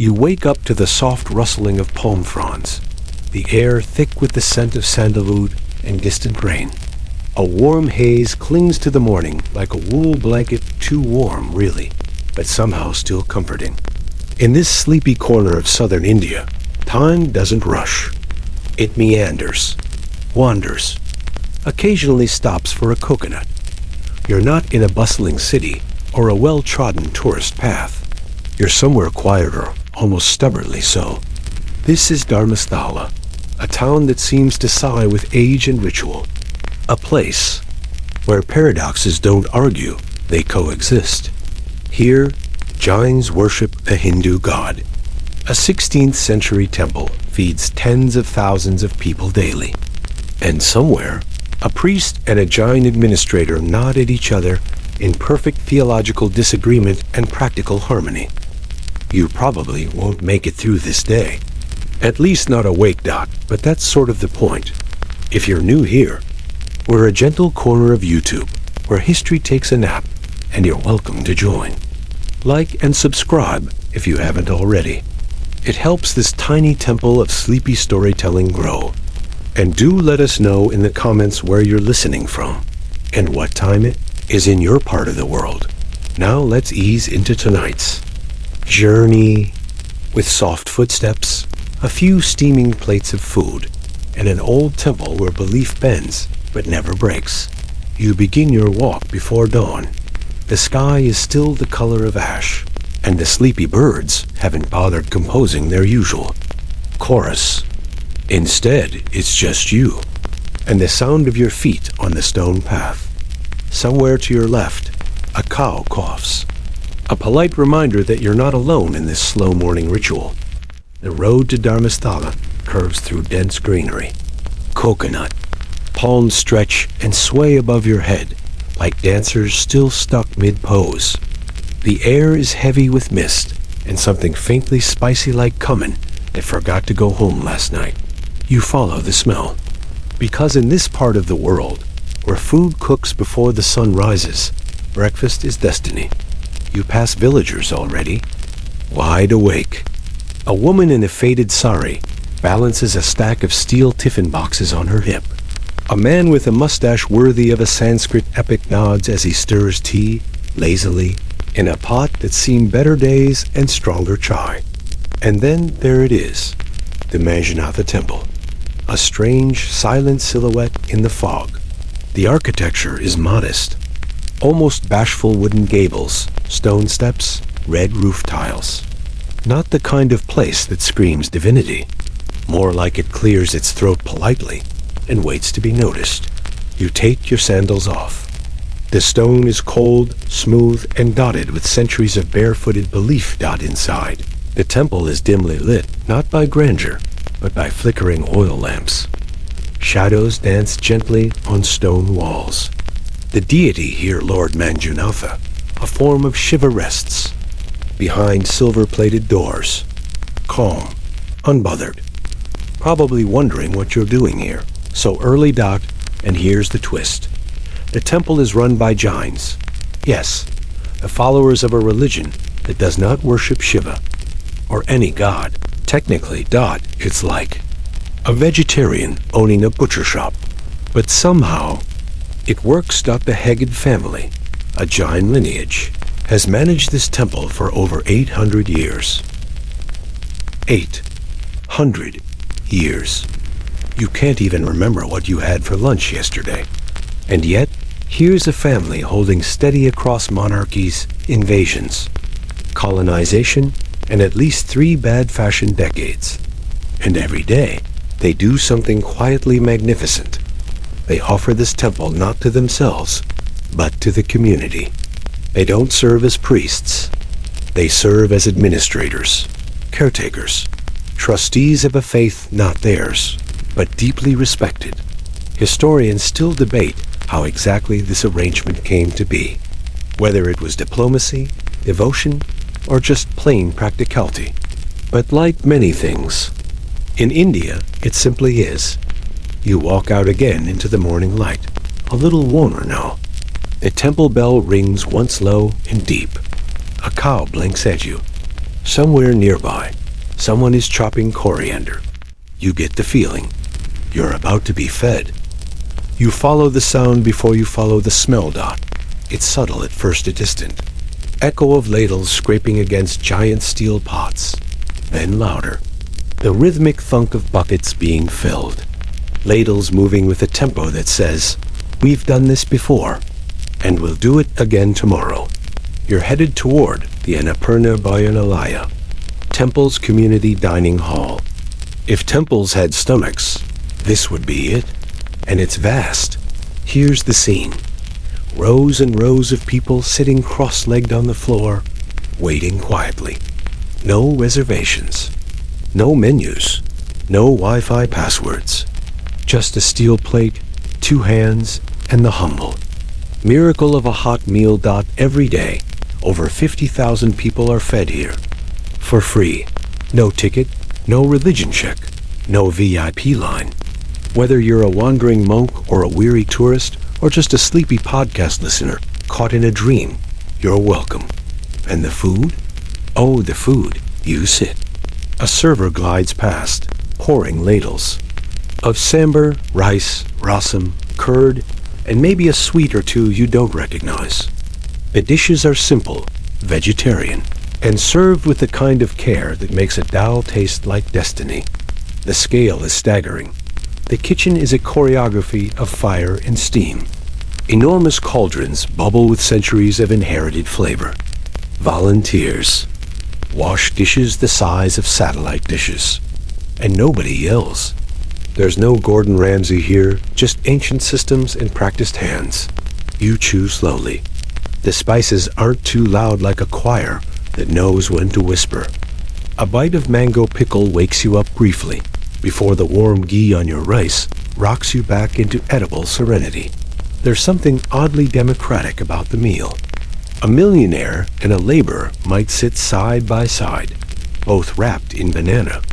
You wake up to the soft rustling of palm fronds, the air thick with the scent of sandalwood and distant rain. A warm haze clings to the morning like a wool blanket, too warm, really, but somehow still comforting. In this sleepy corner of southern India, time doesn't rush. It meanders, wanders, occasionally stops for a coconut. You're not in a bustling city or a well-trodden tourist path. You're somewhere quieter, almost stubbornly so. This is Dharmasthala, a town that seems to sigh with age and ritual. A place where paradoxes don't argue, they coexist. Here, Jains worship a Hindu god. A 16th century temple feeds tens of thousands of people daily. And somewhere, a priest and a Jain administrator nod at each other in perfect theological disagreement and practical harmony. You probably won't make it through this day. At least not awake, Doc, but that's sort of the point. If you're new here, we're a gentle corner of YouTube where history takes a nap, and you're welcome to join. Like and subscribe if you haven't already. It helps this tiny temple of sleepy storytelling grow. And do let us know in the comments where you're listening from and what time it is in your part of the world. Now let's ease into tonight's journey with soft footsteps, a few steaming plates of food, and an old temple where belief bends but never breaks. You begin your walk before dawn. The sky is still the color of ash, and the sleepy birds haven't bothered composing their usual chorus. Instead, it's just you, and the sound of your feet on the stone path. Somewhere to your left, a cow coughs. A polite reminder that you're not alone in this slow morning ritual. The road to Dharmasthala curves through dense greenery. Coconut. Palms stretch and sway above your head, like dancers still stuck mid-pose. The air is heavy with mist, and something faintly spicy like cumin that forgot to go home last night. You follow the smell. Because in this part of the world, where food cooks before the sun rises, breakfast is destiny. You pass villagers already, wide awake. A woman in a faded sari balances a stack of steel tiffin boxes on her hip. A man with a mustache worthy of a Sanskrit epic nods as he stirs tea, lazily, in a pot that's seen better days and stronger chai. And then there it is, the Manjunatha Temple, a strange, silent silhouette in the fog. The architecture is modest, almost bashful wooden gables, stone steps, red roof tiles. Not the kind of place that screams divinity, more like it clears its throat politely and waits to be noticed. You take your sandals off. The stone is cold, smooth, and dotted with centuries of barefooted belief inside. The temple is dimly lit, not by grandeur, but by flickering oil lamps. Shadows dance gently on stone walls. The deity here, Lord Manjunatha, a form of Shiva, rests behind silver-plated doors, calm, unbothered, probably wondering what you're doing here. So early, Dot, and here's the twist. The temple is run by Jains. Yes, the followers of a religion that does not worship Shiva, or any god. Technically, Dot, it's like a vegetarian owning a butcher shop. But somehow, it works. The Heged family, a Jain lineage, has managed this temple for over 800 years. 800 years. You can't even remember what you had for lunch yesterday. And yet, here's a family holding steady across monarchies, invasions, colonization, and at least 3 bad-fashioned decades. And every day, they do something quietly magnificent. They offer this temple not to themselves, but to the community. They don't serve as priests. They serve as administrators, caretakers, trustees of a faith not theirs, but deeply respected. Historians still debate how exactly this arrangement came to be, whether it was diplomacy, devotion, or just plain practicality. But like many things, in India, it simply is. You walk out again into the morning light, a little warmer now. The temple bell rings once low and deep. A cow blinks at you. Somewhere nearby, someone is chopping coriander. You get the feeling. You're about to be fed. You follow the sound before you follow the smell dot. It's subtle at first, a distant echo of ladles scraping against giant steel pots. Then louder. The rhythmic thunk of buckets being filled. Ladles moving with a tempo that says, "We've done this before, and we'll do it again tomorrow." You're headed toward the Annapurna Bhajanalaya, Temple's community dining hall. If temples had stomachs, this would be it. And it's vast. Here's the scene. Rows and rows of people sitting cross-legged on the floor, waiting quietly. No reservations. No menus. No Wi-Fi passwords. Just a steel plate, 2 hands, and the humble miracle of a hot meal. Every day, over 50,000 people are fed here. For free. No ticket, no religion check, no VIP line. Whether you're a wandering monk or a weary tourist or just a sleepy podcast listener caught in a dream, you're welcome. And the food? Oh, the food. You sit. A server glides past, pouring ladles of sambar, rice, rasam, curd, and maybe a sweet or two you don't recognize. The dishes are simple, vegetarian, and served with the kind of care that makes a dal taste like destiny. The scale is staggering. The kitchen is a choreography of fire and steam. Enormous cauldrons bubble with centuries of inherited flavor. Volunteers wash dishes the size of satellite dishes. And nobody yells. There's no Gordon Ramsay here, just ancient systems and practiced hands. You chew slowly. The spices aren't too loud like a choir that knows when to whisper. A bite of mango pickle wakes you up briefly, before the warm ghee on your rice rocks you back into edible serenity. There's something oddly democratic about the meal. A millionaire and a laborer might sit side by side, both wrapped in banana,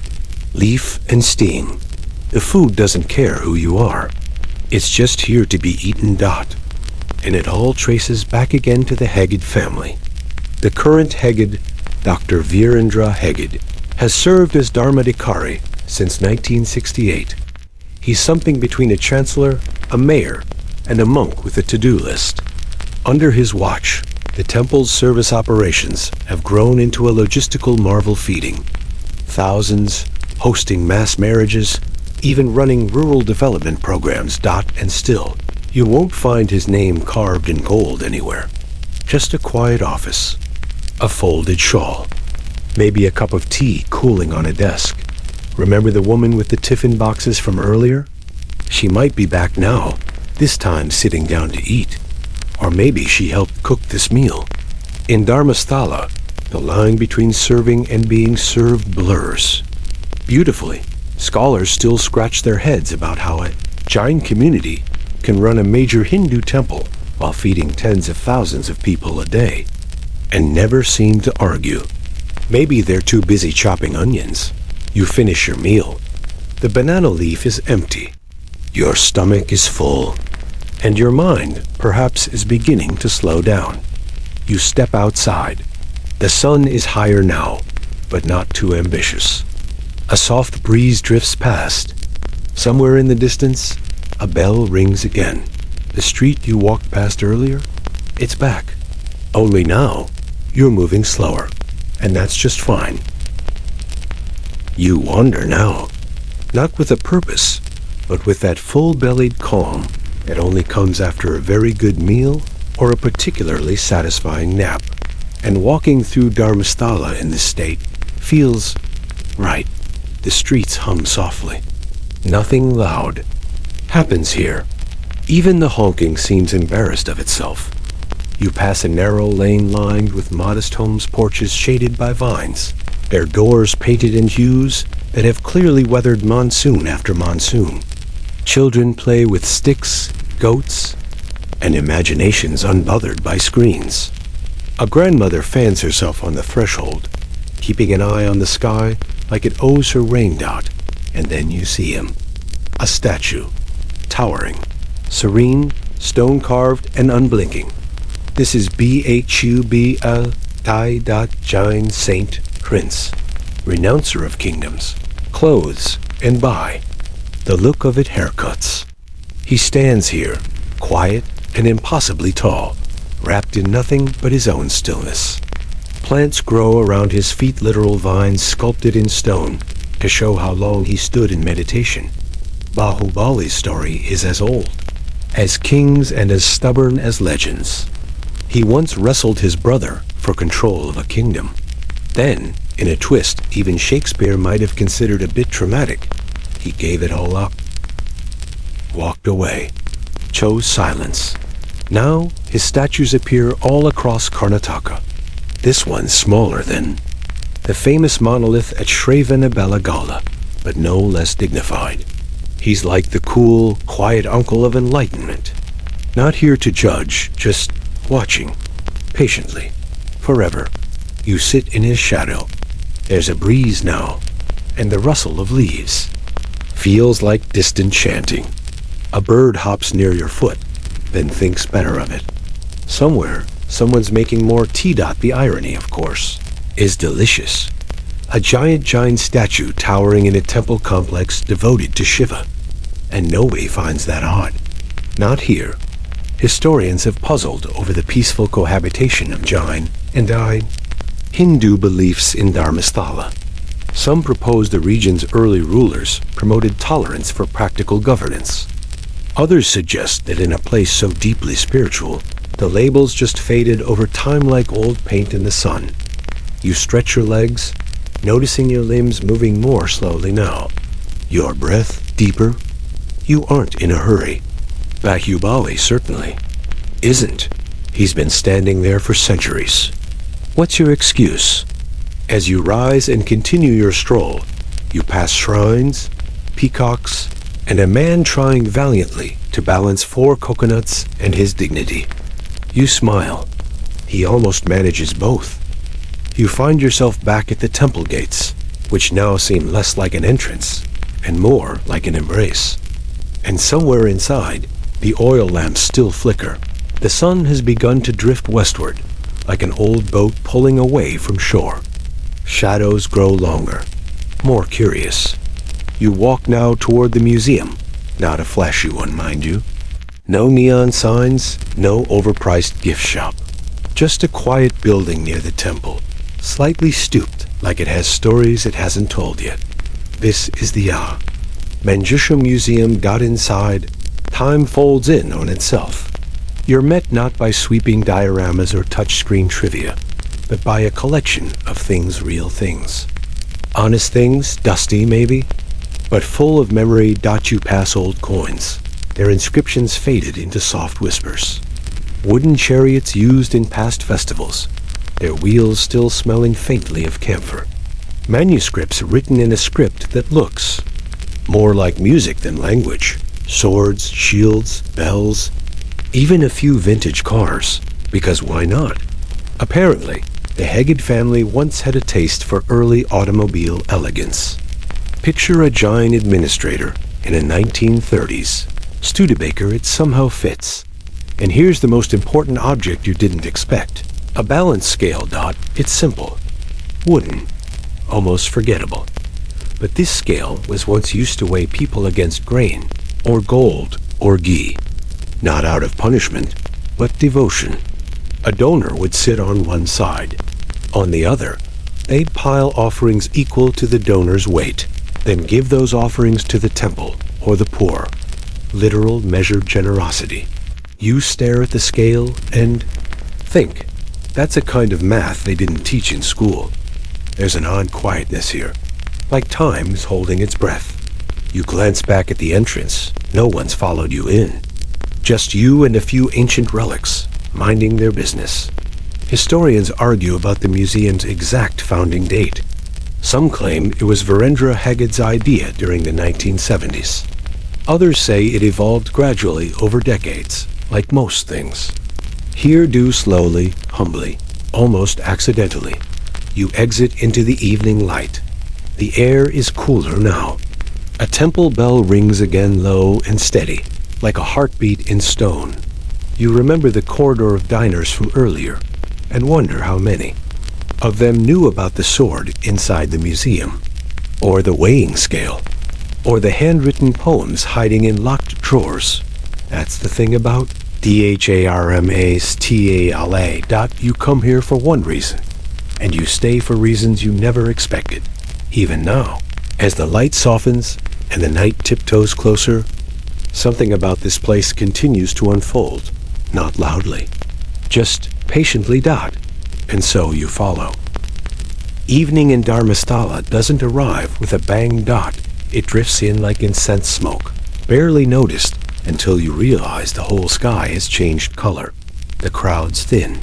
leaf, and steam. The food doesn't care who you are. It's just here to be eaten. And it all traces back again to the Hegde family. The current Hegde, Dr. Virendra Hegde, has served as Dharmadhikari since 1968. He's something between a chancellor, a mayor, and a monk with a to-do list. Under his watch, the temple's service operations have grown into a logistical marvel, feeding thousands, hosting mass marriages, even running rural development programs. And still, you won't find his name carved in gold anywhere. Just a quiet office, a folded shawl, maybe a cup of tea cooling on a desk. Remember the woman with the tiffin boxes from earlier? She might be back now, this time sitting down to eat. Or maybe she helped cook this meal. In Dharmasthala, the line between serving and being served blurs. Beautifully, scholars still scratch their heads about how a Jain community can run a major Hindu temple while feeding tens of thousands of people a day, and never seem to argue. Maybe they're too busy chopping onions. You finish your meal. The banana leaf is empty. Your stomach is full. And your mind, perhaps, is beginning to slow down. You step outside. The sun is higher now, but not too ambitious. A soft breeze drifts past. Somewhere in the distance, a bell rings again. The street you walked past earlier, it's back. Only now, you're moving slower, and that's just fine. You wander now, not with a purpose, but with that full-bellied calm that only comes after a very good meal or a particularly satisfying nap. And walking through Dharmasthala in this state feels right. The streets hum softly. Nothing loud happens here. Even the honking seems embarrassed of itself. You pass a narrow lane lined with modest homes' porches shaded by vines, their doors painted in hues that have clearly weathered monsoon after monsoon. Children play with sticks, goats, and imaginations unbothered by screens. A grandmother fans herself on the threshold, keeping an eye on the sky like it owes her rain dot, and then you see him. A statue, towering, serene, stone-carved, and unblinking. This is Bhubal Jain Saint prince, renouncer of kingdoms, clothes, and buy. The look of it haircuts. He stands here, quiet and impossibly tall, wrapped in nothing but his own stillness. Plants grow around his feet, literal vines sculpted in stone, to show how long he stood in meditation. Bahubali's story is as old, as kings and as stubborn as legends. He once wrestled his brother for control of a kingdom. Then, in a twist even Shakespeare might have considered a bit traumatic, he gave it all up. Walked away. Chose silence. Now, his statues appear all across Karnataka. This one's smaller than the famous monolith at Shravanabelagala, but no less dignified. He's like the cool, quiet uncle of enlightenment. Not here to judge, just watching. Patiently. Forever. You sit in his shadow. There's a breeze now, and the rustle of leaves. Feels like distant chanting. A bird hops near your foot, then thinks better of it. Somewhere, someone's making more tea. The irony, of course, is delicious. A giant Jain statue towering in a temple complex devoted to Shiva. And nobody finds that odd. Not here. Historians have puzzled over the peaceful cohabitation of Jain and Hindu beliefs in Dharmasthala. Some propose the region's early rulers promoted tolerance for practical governance. Others suggest that in a place so deeply spiritual, the labels just faded over time like old paint in the sun. You stretch your legs, noticing your limbs moving more slowly now. Your breath deeper. You aren't in a hurry. Bahubali certainly isn't. He's been standing there for centuries. What's your excuse? As you rise and continue your stroll, you pass shrines, peacocks, and a man trying valiantly to balance 4 coconuts and his dignity. You smile. He almost manages both. You find yourself back at the temple gates, which now seem less like an entrance and more like an embrace. And somewhere inside, the oil lamps still flicker. The sun has begun to drift westward, like an old boat pulling away from shore. Shadows grow longer, more curious. You walk now toward the museum, not a flashy one, mind you. No neon signs, no overpriced gift shop. Just a quiet building near the temple, slightly stooped like it has stories it hasn't told yet. This is the Manjusha Museum. Got inside, time folds in on itself. You're met not by sweeping dioramas or touchscreen trivia, but by a collection of things, real things. Honest things, dusty maybe, but full of memory. You pass old coins, their inscriptions faded into soft whispers. Wooden chariots used in past festivals, their wheels still smelling faintly of camphor. Manuscripts written in a script that looks more like music than language. Swords, shields, bells, even a few vintage cars, because why not? Apparently, the Heged family once had a taste for early automobile elegance. Picture a Jain administrator in a 1930s. Studebaker, it somehow fits. And here's the most important object you didn't expect. A balance scale. It's simple. Wooden. Almost forgettable. But this scale was once used to weigh people against grain, or gold, or ghee. Not out of punishment, but devotion. A donor would sit on one side. On the other, they'd pile offerings equal to the donor's weight, then give those offerings to the temple or the poor. Literal measured generosity. You stare at the scale and think. That's a kind of math they didn't teach in school. There's an odd quietness here, like time is holding its breath. You glance back at the entrance. No one's followed you in. Just you and a few ancient relics, minding their business. Historians argue about the museum's exact founding date. Some claim it was Virendra Heged's idea during the 1970s. Others say it evolved gradually over decades, like most things. Here do slowly, humbly, almost accidentally. You exit into the evening light. The air is cooler now. A temple bell rings again, low and steady, like a heartbeat in stone. You remember the corridor of diners from earlier, and wonder how many. of them knew about the sword inside the museum, or the weighing scale, or the handwritten poems hiding in locked drawers. That's the thing about Dharmasthala. You come here for one reason, and you stay for reasons you never expected. Even now, as the light softens and the night tiptoes closer, something about this place continues to unfold, not loudly, just patiently. And so you follow. Evening in Dharmasthala doesn't arrive with a bang. It drifts in like incense smoke, barely noticed until you realize the whole sky has changed color. The crowds thin.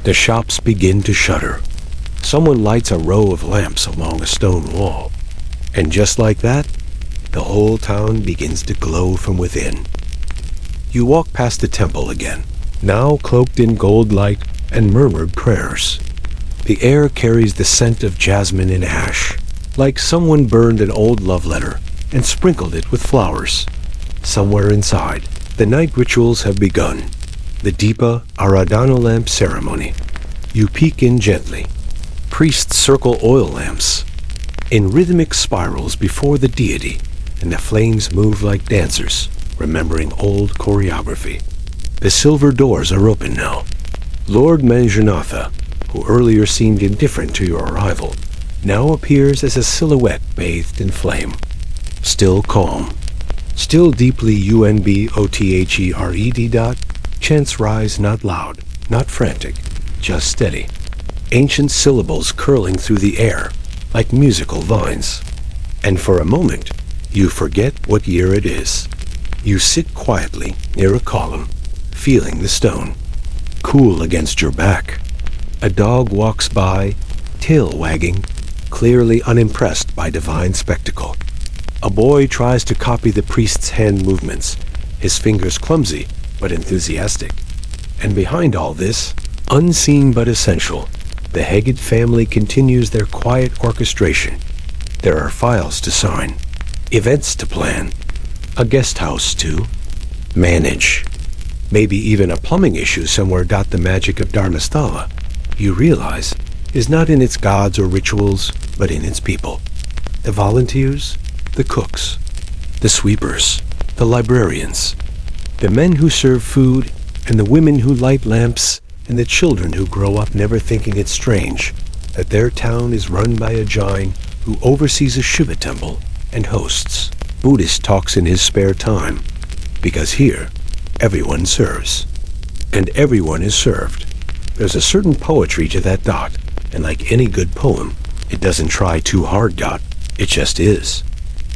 The shops begin to shudder. Someone lights a row of lamps along a stone wall. And just like that, the whole town begins to glow from within. You walk past the temple again, now cloaked in gold light and murmured prayers. The air carries the scent of jasmine and ash, like someone burned an old love letter and sprinkled it with flowers. Somewhere inside, the night rituals have begun. The Deepa Aradhana lamp ceremony. You peek in gently. Priests circle oil lamps in rhythmic spirals before the deity, and the flames move like dancers, remembering old choreography. The silver doors are open now. Lord Manjunatha, who earlier seemed indifferent to your arrival, now appears as a silhouette bathed in flame. Still calm. Still deeply unbothed. Chants rise not loud, not frantic, just steady. Ancient syllables curling through the air like musical vines. And for a moment, you forget what year it is. You sit quietly near a column, feeling the stone, cool against your back. A dog walks by, tail wagging, clearly unimpressed by divine spectacle. A boy tries to copy the priest's hand movements, his fingers clumsy but enthusiastic. And behind all this, unseen but essential, the Heged family continues their quiet orchestration. There are files to sign, events to plan, a guest house to manage, maybe even a plumbing issue somewhere. The magic of Dharmasthala, you realize, is not in its gods or rituals, but in its people. The volunteers, the cooks, the sweepers, the librarians, the men who serve food, and the women who light lamps, and the children who grow up never thinking it strange that their town is run by a Jain who oversees a Shiva temple and hosts Buddhist talks in his spare time. Because here, everyone serves. And everyone is served. There's a certain poetry to that. And like any good poem, it doesn't try too hard. It just is.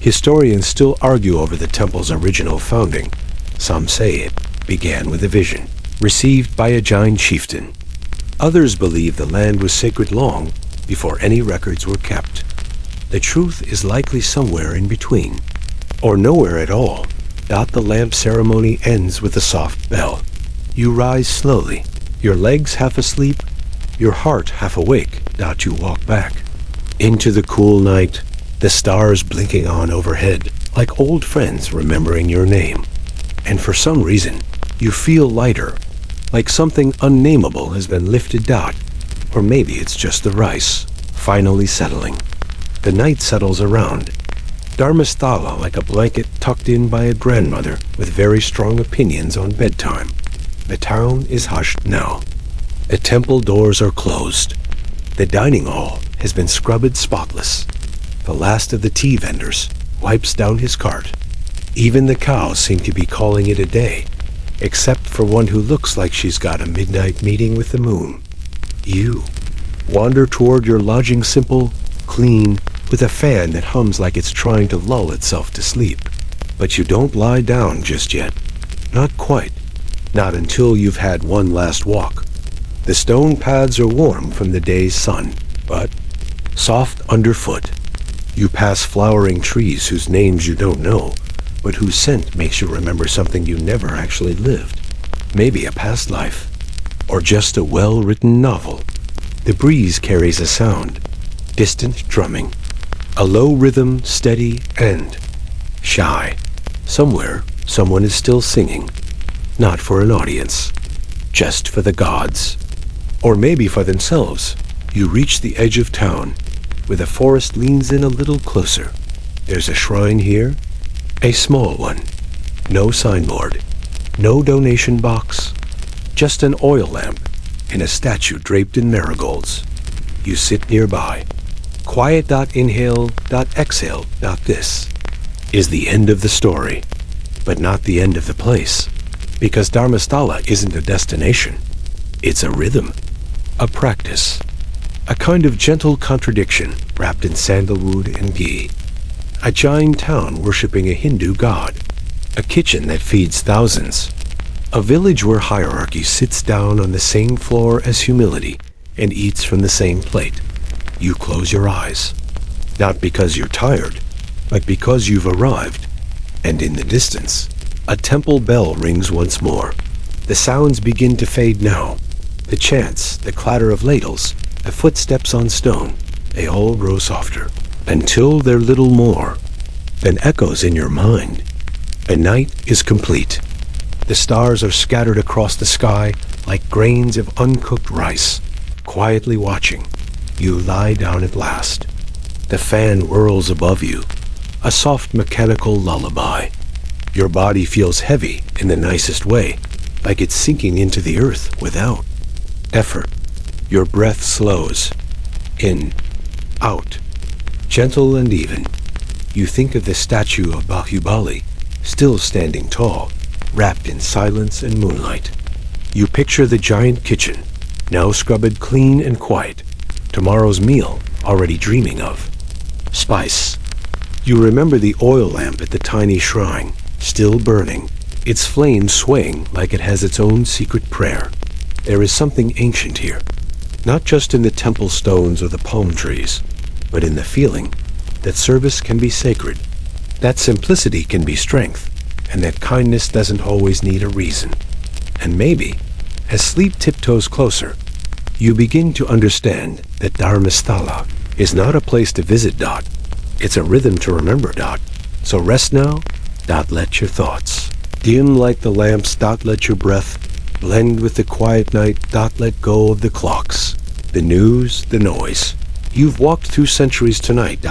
Historians still argue over the temple's original founding. Some say it began with a vision, received by a Jain chieftain. Others believe the land was sacred long before any records were kept. The truth is likely somewhere in between, or nowhere at all. The lamp ceremony ends with a soft bell. You rise slowly, your legs half asleep, your heart half awake. You walk back into the cool night, the stars blinking on overhead like old friends remembering your name. And for some reason, you feel lighter, like something unnameable has been lifted. Or maybe it's just the rice, finally settling. The night settles around. Dharmasthala like a blanket tucked in by a grandmother with very strong opinions on bedtime. The town is hushed now. The temple doors are closed. The dining hall has been scrubbed spotless. The last of the tea vendors wipes down his cart. Even the cows seem to be calling it a day, except for one who looks like she's got a midnight meeting with the moon. You wander toward your lodging, simple, clean, with a fan that hums like it's trying to lull itself to sleep. But you don't lie down just yet. Not quite. Not until you've had one last walk. The stone paths are warm from the day's sun, but soft underfoot. You pass flowering trees whose names you don't know, but whose scent makes you remember something you never actually lived. Maybe a past life, or just a well-written novel. The breeze carries a sound, distant drumming, a low rhythm, steady and shy. Somewhere, someone is still singing, not for an audience, just for the gods, or maybe for themselves. You reach the edge of town, where the forest leans in a little closer. There's a shrine here, a small one. No signboard, no donation box, just an oil lamp and a statue draped in marigolds. You sit nearby. Quiet.inhale.exhale. This is the end of the story, but not the end of the place, because Dharmasthala isn't a destination. It's a rhythm, a practice, a kind of gentle contradiction wrapped in sandalwood and ghee. A Jain town worshipping a Hindu god, a kitchen that feeds thousands, a village where hierarchy sits down on the same floor as humility and eats from the same plate. You close your eyes, not because you're tired, but because you've arrived. And in the distance, a temple bell rings once more. The sounds begin to fade now. The chants, the clatter of ladles, the footsteps on stone, they all grow softer, until they're little more than echoes in your mind. A night is complete. The stars are scattered across the sky like grains of uncooked rice. Quietly watching, you lie down at last. The fan whirls above you, a soft mechanical lullaby. Your body feels heavy in the nicest way, like it's sinking into the earth without effort. Your breath slows. In, out, gentle and even. You think of the statue of Bahubali, still standing tall, wrapped in silence and moonlight. You picture the giant kitchen, now scrubbed clean and quiet. Tomorrow's meal already dreaming of. Spice. You remember the oil lamp at the tiny shrine, still burning, its flame swaying like it has its own secret prayer. There is something ancient here, not just in the temple stones or the palm trees, but in the feeling that service can be sacred, that simplicity can be strength, and that kindness doesn't always need a reason. And maybe, as sleep tiptoes closer, you begin to understand that Dharmasthala is not a place to visit. It's a rhythm to remember. So rest now. Let your thoughts dim like the lamps. Let your breath blend with the quiet night. Let go of the clocks, the news, the noise. You've walked through centuries tonight.